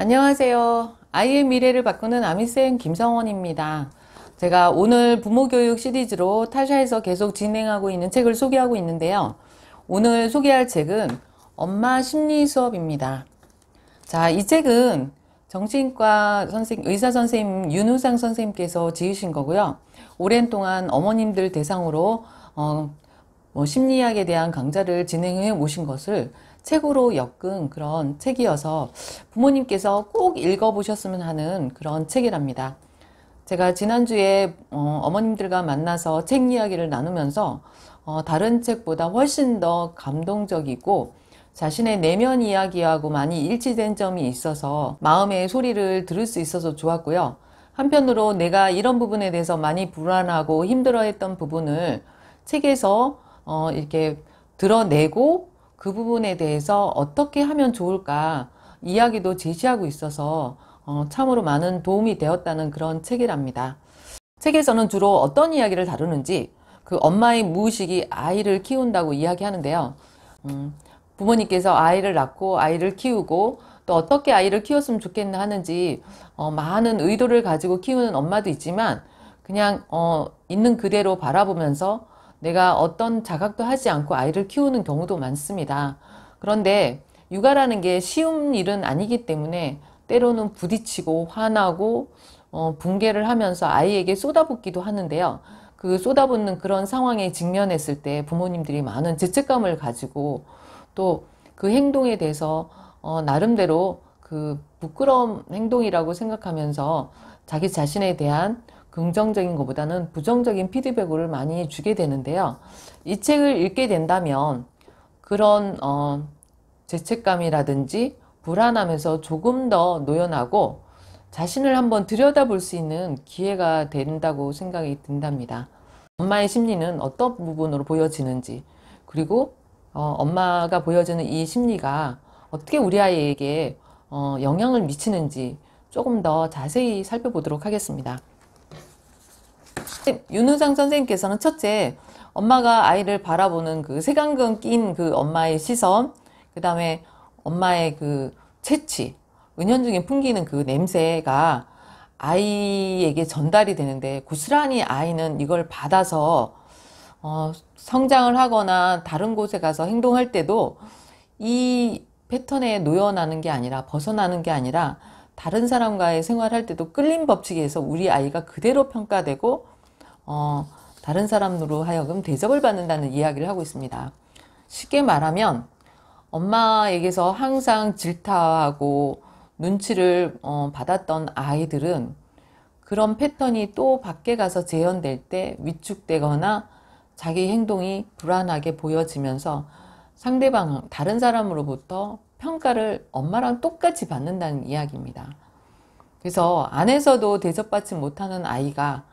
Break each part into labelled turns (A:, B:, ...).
A: 안녕하세요. 아이의 미래를 바꾸는 아미쌤 김성원입니다. 제가 오늘 부모교육 시리즈로 타샤에서 계속 진행하고 있는 책을 소개하고 있는데요. 오늘 소개할 책은 엄마 심리 수업입니다. 자, 이 책은 정신과 의사 선생님 윤우상 선생님께서 지으신 거고요. 오랜 동안 어머님들 대상으로 심리학에 대한 강좌를 진행해 오신 것을 책으로 엮은 그런 책이어서 부모님께서 꼭 읽어보셨으면 하는 그런 책이랍니다. 제가 지난주에 어머님들과 만나서 책 이야기를 나누면서 다른 책보다 훨씬 더 감동적이고 자신의 내면 이야기하고 많이 일치된 점이 있어서 마음의 소리를 들을 수 있어서 좋았고요. 한편으로 내가 이런 부분에 대해서 많이 불안하고 힘들어했던 부분을 책에서 이렇게 드러내고 그 부분에 대해서 어떻게 하면 좋을까 이야기도 제시하고 있어서 참으로 많은 도움이 되었다는 그런 책이랍니다. 책에서는 주로 어떤 이야기를 다루는지 그 엄마의 무의식이 아이를 키운다고 이야기하는데요. 부모님께서 아이를 낳고 아이를 키우고 또 어떻게 아이를 키웠으면 좋겠나 하는지 많은 의도를 가지고 키우는 엄마도 있지만 그냥 있는 그대로 바라보면서 내가 어떤 자각도 하지 않고 아이를 키우는 경우도 많습니다. 그런데 육아라는 게 쉬운 일은 아니기 때문에 때로는 부딪히고 화나고 붕괴를 하면서 아이에게 쏟아붓기도 하는데요. 그 쏟아붓는 그런 상황에 직면했을 때 부모님들이 많은 죄책감을 가지고 또 그 행동에 대해서 나름대로 그 부끄러운 행동이라고 생각하면서 자기 자신에 대한 긍정적인 것보다는 부정적인 피드백을 많이 주게 되는데요. 이 책을 읽게 된다면 그런 죄책감이라든지 불안하면서 조금 더 노연하고 자신을 한번 들여다볼 수 있는 기회가 된다고 생각이 든답니다. 엄마의 심리는 어떤 부분으로 보여지는지, 그리고 엄마가 보여주는 이 심리가 어떻게 우리 아이에게 영향을 미치는지 조금 더 자세히 살펴보도록 하겠습니다. 윤우상 선생님께서는 첫째, 엄마가 아이를 바라보는 그 색안경 낀 그 엄마의 시선, 그 다음에 엄마의 그 채취, 은연중에 풍기는 그 냄새가 아이에게 전달이 되는데 고스란히 아이는 이걸 받아서 성장을 하거나 다른 곳에 가서 행동할 때도 이 패턴에 노연하는 게 아니라 벗어나는 게 아니라 다른 사람과의 생활할 때도 끌림 법칙에서 우리 아이가 그대로 평가되고 다른 사람으로 하여금 대접을 받는다는 이야기를 하고 있습니다. 쉽게 말하면 엄마에게서 항상 질타하고 눈치를 받았던 아이들은 그런 패턴이 또 밖에 가서 재현될 때 위축되거나 자기 행동이 불안하게 보여지면서 상대방, 다른 사람으로부터 평가를 엄마랑 똑같이 받는다는 이야기입니다. 그래서 안에서도 대접받지 못하는 아이가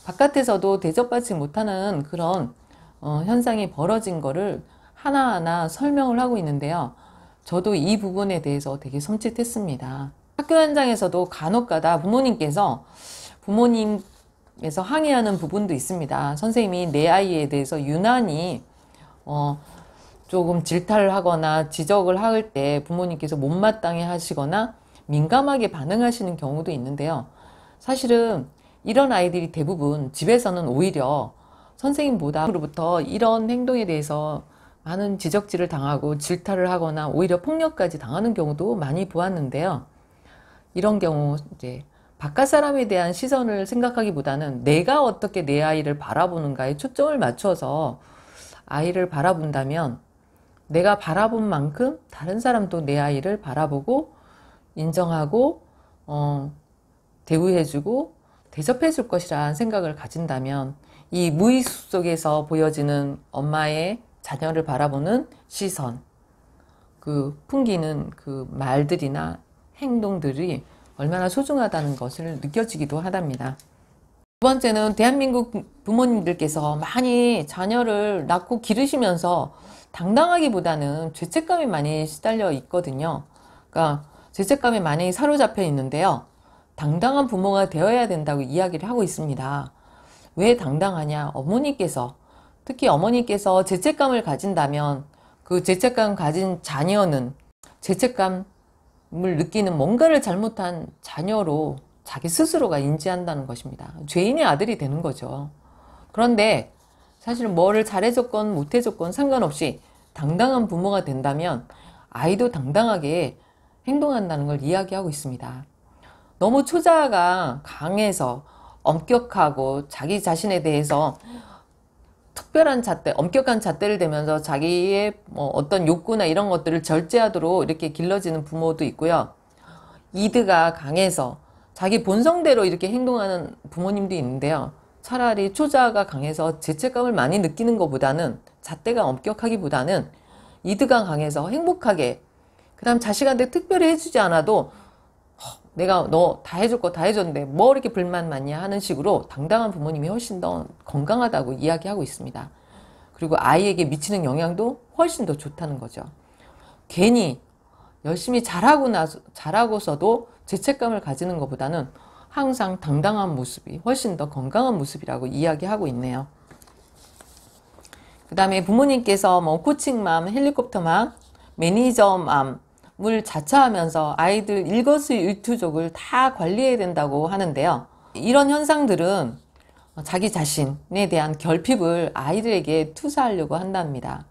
A: 바깥에서도 대접받지 못하는 그런 현상이 벌어진 거를 하나하나 설명을 하고 있는데요. 저도 이 부분에 대해서 되게 섬찟했습니다. 학교 현장에서도 간혹가다 부모님에서 항의하는 부분도 있습니다. 선생님이 내 아이에 대해서 유난히 조금 질타를 하거나 지적을 할 때 부모님께서 못마땅해 하시거나 민감하게 반응하시는 경우도 있는데요. 사실은 이런 아이들이 대부분 집에서는 오히려 선생님보다로부터 이런 행동에 대해서 많은 지적질을 당하고 질타를 하거나 오히려 폭력까지 당하는 경우도 많이 보았는데요. 이런 경우 이제 바깥 사람에 대한 시선을 생각하기보다는 내가 어떻게 내 아이를 바라보는가에 초점을 맞춰서 아이를 바라본다면 내가 바라본 만큼 다른 사람도 내 아이를 바라보고 인정하고 대우해주고 대접해줄 것이라는 생각을 가진다면 이 무의식 속에서 보여지는 엄마의 자녀를 바라보는 시선, 그 풍기는 그 말들이나 행동들이 얼마나 소중하다는 것을 느껴지기도 하답니다. 두 번째는 대한민국 부모님들께서 많이 자녀를 낳고 기르시면서 당당하기보다는 죄책감이 많이 시달려 있거든요. 그러니까 죄책감에 많이 사로잡혀 있는데요. 당당한 부모가 되어야 된다고 이야기를 하고 있습니다. 왜 당당하냐? 특히 어머니께서 죄책감을 가진다면 그 죄책감 가진 자녀는 죄책감 느끼는 뭔가를 잘못한 자녀로 자기 스스로가 인지한다는 것입니다. 죄인의 아들이 되는 거죠. 그런데 사실 뭐를 잘해줬건 못해줬건 상관없이 당당한 부모가 된다면 아이도 당당하게 행동한다는 걸 이야기하고 있습니다. 너무 초자아가 강해서 엄격하고 자기 자신에 대해서 특별한 잣대, 엄격한 잣대를 대면서 자기의 어떤 욕구나 이런 것들을 절제하도록 이렇게 길러지는 부모도 있고요. 이드가 강해서 자기 본성대로 이렇게 행동하는 부모님도 있는데요. 차라리 초자아가 강해서 죄책감을 많이 느끼는 것보다는, 잣대가 엄격하기보다는 이드가 강해서 행복하게, 그 다음 자식한테 특별히 해주지 않아도 내가 너 다 해줄 거 다 해줬는데 뭐 이렇게 불만 많냐 하는 식으로 당당한 부모님이 훨씬 더 건강하다고 이야기하고 있습니다. 그리고 아이에게 미치는 영향도 훨씬 더 좋다는 거죠. 괜히 열심히 잘하고서도 죄책감을 가지는 것보다는 항상 당당한 모습이 훨씬 더 건강한 모습이라고 이야기하고 있네요. 그 다음에 부모님께서 코칭맘, 헬리콥터맘, 매니저맘 을 자처하면서 아이들 일거수일투족을 다 관리해야 된다고 하는데요. 이런 현상들은 자기 자신에 대한 결핍을 아이들에게 투사하려고 한답니다.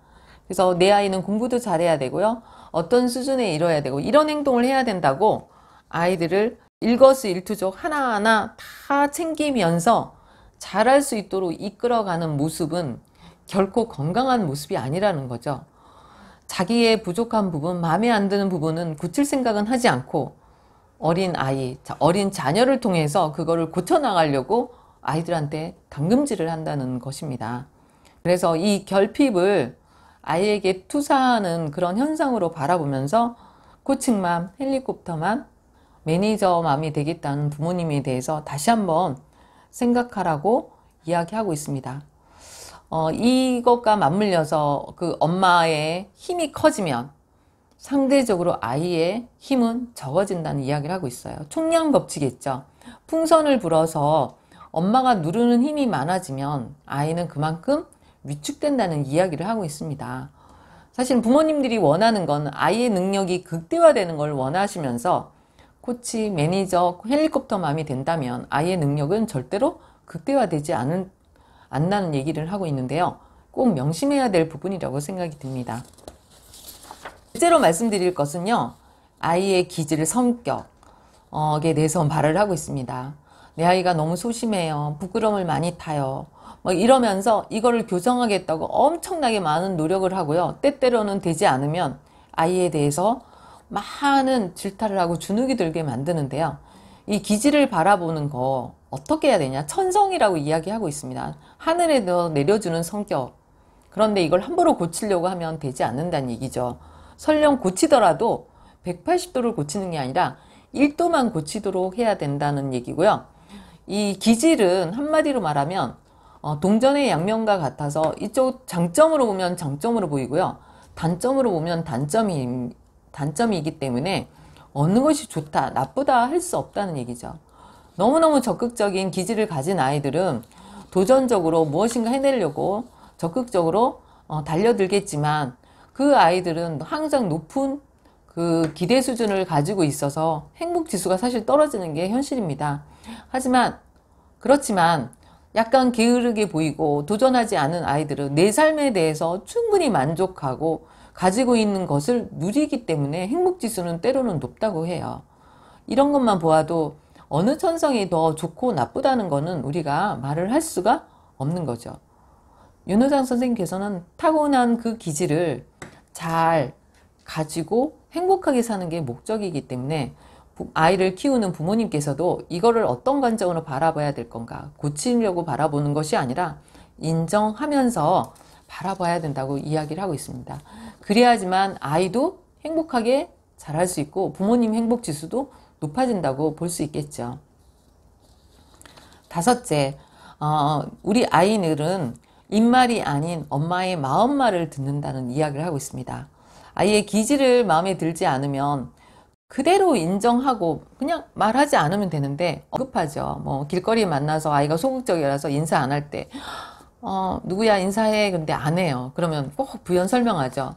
A: 그래서 내 아이는 공부도 잘해야 되고요. 어떤 수준에 이뤄야 되고 이런 행동을 해야 된다고 아이들을 일거수일투족 하나하나 다 챙기면서 잘할 수 있도록 이끌어가는 모습은 결코 건강한 모습이 아니라는 거죠. 자기의 부족한 부분, 마음에 안 드는 부분은 고칠 생각은 하지 않고 어린 아이, 어린 자녀를 통해서 그거를 고쳐나가려고 아이들한테 당금질을 한다는 것입니다. 그래서 이 결핍을 아이에게 투사하는 그런 현상으로 바라보면서 코칭맘, 헬리콥터맘, 매니저맘이 되겠다는 부모님에 대해서 다시 한번 생각하라고 이야기하고 있습니다. 이것과 맞물려서 그 엄마의 힘이 커지면 상대적으로 아이의 힘은 적어진다는 이야기를 하고 있어요. 총량 법칙이겠죠. 풍선을 불어서 엄마가 누르는 힘이 많아지면 아이는 그만큼 위축된다는 이야기를 하고 있습니다. 사실 부모님들이 원하는 건 아이의 능력이 극대화되는 걸 원하시면서 코치, 매니저, 헬리콥터맘이 된다면 아이의 능력은 절대로 극대화되지 않는다는 얘기를 하고 있는데요. 꼭 명심해야 될 부분이라고 생각이 듭니다. 실제로 말씀드릴 것은요. 아이의 기질, 성격에 대해서 말을 하고 있습니다. 내 아이가 너무 소심해요. 부끄러움을 많이 타요. 이러면서 이거를 교정하겠다고 엄청나게 많은 노력을 하고요. 때때로는 되지 않으면 아이에 대해서 많은 질타를 하고 주눅이 들게 만드는데요. 이 기질을 바라보는 거 어떻게 해야 되냐? 천성이라고 이야기하고 있습니다. 하늘에서 내려주는 성격. 그런데 이걸 함부로 고치려고 하면 되지 않는다는 얘기죠. 설령 고치더라도 180도를 고치는 게 아니라 1도만 고치도록 해야 된다는 얘기고요. 이 기질은 한마디로 말하면 동전의 양면과 같아서 이쪽 장점으로 보면 장점으로 보이고요. 단점으로 보면 단점이기 때문에 어느 것이 좋다, 나쁘다 할 수 없다는 얘기죠. 너무너무 적극적인 기질을 가진 아이들은 도전적으로 무엇인가 해내려고 적극적으로 달려들겠지만 그 아이들은 항상 높은 그 기대 수준을 가지고 있어서 행복 지수가 사실 떨어지는 게 현실입니다. 그렇지만 약간 게으르게 보이고 도전하지 않은 아이들은 내 삶에 대해서 충분히 만족하고 가지고 있는 것을 누리기 때문에 행복 지수는 때로는 높다고 해요. 이런 것만 보아도 어느 천성이 더 좋고 나쁘다는 거는 우리가 말을 할 수가 없는 거죠. 윤호상 선생님께서는 타고난 그 기질을 잘 가지고 행복하게 사는 게 목적이기 때문에 아이를 키우는 부모님께서도 이거를 어떤 관점으로 바라봐야 될 건가, 고치려고 바라보는 것이 아니라 인정하면서 바라봐야 된다고 이야기를 하고 있습니다. 그래야지만 아이도 행복하게 자랄 수 있고 부모님 행복 지수도 높아진다고 볼 수 있겠죠. 다섯째, 우리 아이들은 입말이 아닌 엄마의 마음말을 듣는다는 이야기를 하고 있습니다. 아이의 기질을 마음에 들지 않으면 그대로 인정하고 그냥 말하지 않으면 되는데 급하죠. 길거리에 만나서 아이가 소극적이라서 인사 안 할 때 누구야 인사해 근데 안 해요. 그러면 꼭 부연 설명하죠.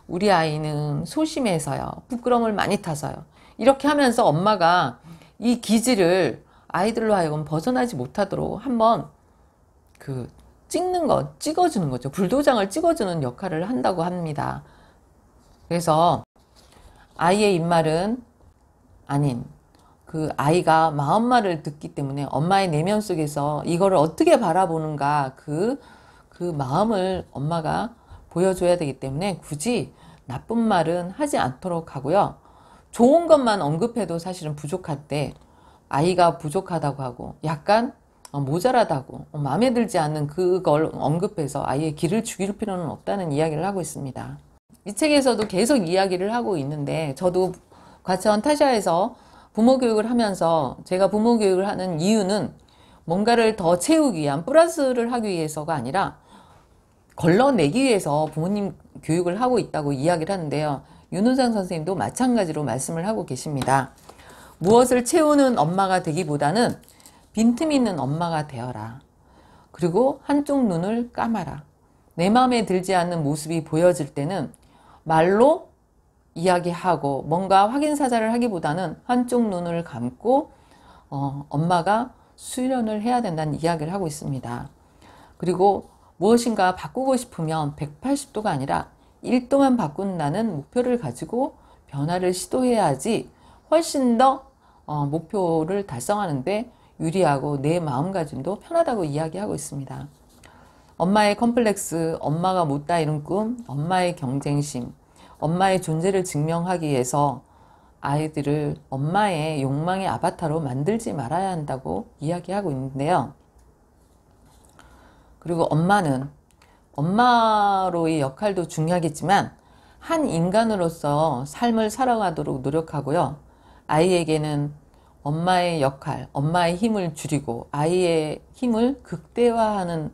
A: 우리 아이는 소심해서요. 부끄러움을 많이 타서요. 이렇게 하면서 엄마가 이 기질을 아이들로 하여금 벗어나지 못하도록 한번 그 찍어주는 거죠. 불도장을 찍어주는 역할을 한다고 합니다. 그래서 아이의 입말은 아닌 그 아이가 마음말을 듣기 때문에 엄마의 내면 속에서 이거를 어떻게 바라보는가 그 마음을 엄마가 보여줘야 되기 때문에 굳이 나쁜 말은 하지 않도록 하고요. 좋은 것만 언급해도 사실은 부족할 때 아이가 부족하다고 하고 약간 모자라다고 마음에 들지 않는 그걸 언급해서 아이의 기를 죽일 필요는 없다는 이야기를 하고 있습니다. 이 책에서도 계속 이야기를 하고 있는데 저도 과천 타샤에서 부모 교육을 하면서 제가 부모 교육을 하는 이유는 뭔가를 더 채우기 위한 플러스를 하기 위해서가 아니라 걸러내기 위해서 부모님 교육을 하고 있다고 이야기를 하는데요. 윤은상 선생님도 마찬가지로 말씀을 하고 계십니다. 무엇을 채우는 엄마가 되기보다는 빈틈 있는 엄마가 되어라. 그리고 한쪽 눈을 감아라. 내 마음에 들지 않는 모습이 보여질 때는 말로 이야기하고 뭔가 확인사자를 하기보다는 한쪽 눈을 감고 엄마가 수련을 해야 된다는 이야기를 하고 있습니다. 그리고 무엇인가 바꾸고 싶으면 180도가 아니라 1도만 바꾼다는 목표를 가지고 변화를 시도해야지 훨씬 더 목표를 달성하는데 유리하고 내 마음가짐도 편하다고 이야기하고 있습니다. 엄마의 컴플렉스, 엄마가 못다 이룬 꿈, 엄마의 경쟁심, 엄마의 존재를 증명하기 위해서 아이들을 엄마의 욕망의 아바타로 만들지 말아야 한다고 이야기하고 있는데요. 그리고 엄마는 엄마로의 역할도 중요하겠지만 한 인간으로서 삶을 살아가도록 노력하고요. 아이에게는 엄마의 역할, 엄마의 힘을 줄이고 아이의 힘을 극대화하는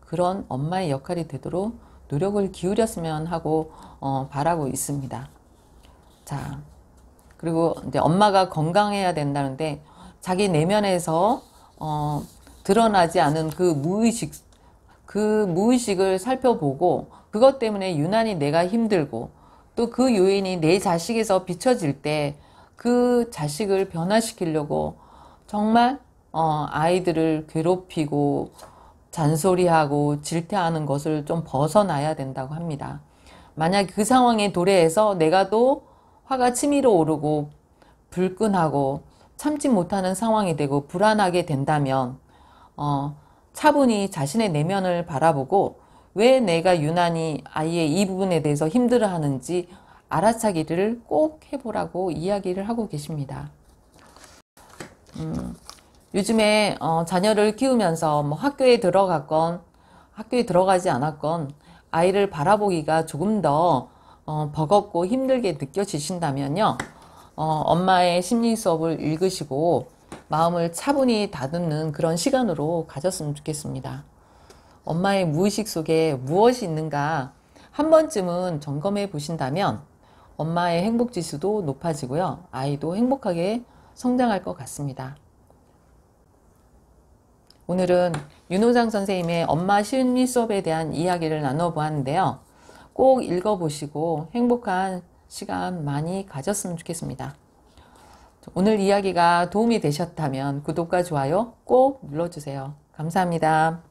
A: 그런 엄마의 역할이 되도록 노력을 기울였으면 하고 바라고 있습니다. 자, 그리고 이제 엄마가 건강해야 된다는데 자기 내면에서 드러나지 않은 그 무의식을 살펴보고 그것 때문에 유난히 내가 힘들고 또 그 요인이 내 자식에서 비춰질 때 그 자식을 변화시키려고 정말 아이들을 괴롭히고 잔소리하고 질타하는 것을 좀 벗어나야 된다고 합니다. 만약 그 상황에 도래해서 내가 또 화가 치밀어 오르고 불끈하고 참지 못하는 상황이 되고 불안하게 된다면 차분히 자신의 내면을 바라보고 왜 내가 유난히 아이의 이 부분에 대해서 힘들어하는지 알아차기를 꼭 해보라고 이야기를 하고 계십니다. 요즘에 자녀를 키우면서 뭐 학교에 들어갔건 학교에 들어가지 않았건 아이를 바라보기가 조금 더 버겁고 힘들게 느껴지신다면요. 엄마의 심리 수업을 읽으시고 마음을 차분히 다듬는 그런 시간으로 가졌으면 좋겠습니다. 엄마의 무의식 속에 무엇이 있는가 한 번쯤은 점검해 보신다면 엄마의 행복 지수도 높아지고요. 아이도 행복하게 성장할 것 같습니다. 오늘은 윤호상 선생님의 엄마 심리 수업에 대한 이야기를 나눠보았는데요. 꼭 읽어보시고 행복한 시간 많이 가졌으면 좋겠습니다. 오늘 이야기가 도움이 되셨다면 구독과 좋아요 꼭 눌러주세요. 감사합니다.